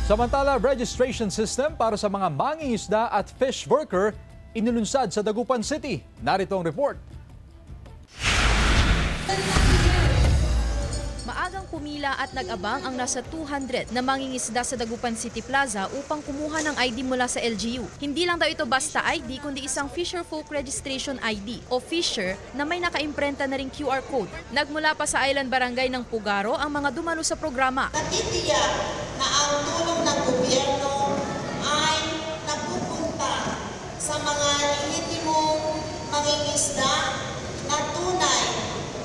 Samantala, registration system para sa mga mangingisda at fish worker inilunsad sa Dagupan City. Narito ang report. Maagang pumila at nag-abang ang nasa 200 na mangingisda sa Dagupan City Plaza upang kumuha ng ID mula sa LGU. Hindi lang daw ito basta ID kundi isang Fisher Folk Registration ID o Fisher na may nakaimprenta na ring QR code. Nagmula pa sa Island Barangay ng Pugaro ang mga dumalo sa programa. Natitiyak na ang tulong ng gobyerno ay napupunta sa mga lehitimong mangingisda na tunay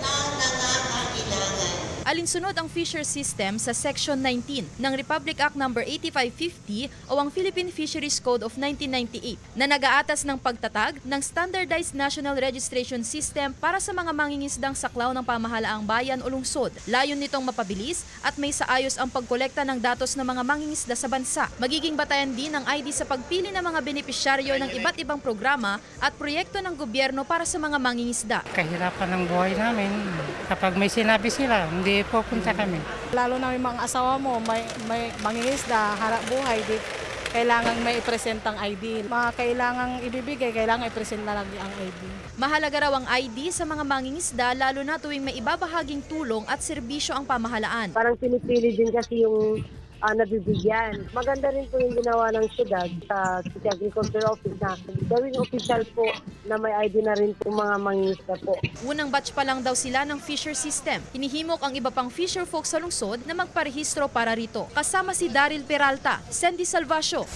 na nangangailangan. Alinsunod ang Fisher System sa Section 19 ng Republic Act No. 8550 o ang Philippine Fisheries Code of 1998 na nag-aatas ng pagtatag ng Standardized National Registration System para sa mga mangingisdang saklaw ng pamahalaang bayan o lungsod. Layon nitong mapabilis at may saayos ang pagkolekta ng datos ng mga mangingisda sa bansa. Magiging batayan din ng ID sa pagpili ng mga benepisyaryo ng iba't ibang programa at proyekto ng gobyerno para sa mga mangingisda. Kahirapan ng buhay namin. Kapag may sinabi sila, hindi pupunta kami. Lalo na may mga asawa mo, may mangingisda, harap buhay, di kailangan may i-present ang ID. Mga kailangang ibibigay, kailangan i-present na lang ang ID. Mahalaga raw ang ID sa mga mangingisda lalo na tuwing may ibabahaging tulong at serbisyo ang pamahalaan. Parang pinipili din kasi yung nabibigyan. Maganda rin po yung ginawa ng syudad sa City Agriculture Office na gawing official po na may ID na rin po mga mangingisda po. Unang batch pa lang daw sila ng Fisher System. Hinihimok ang iba pang fisher folk sa lungsod na magparehistro para rito. Kasama si Daryl Peralta, Sandy Salvacio,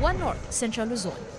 One North, Central Luzon.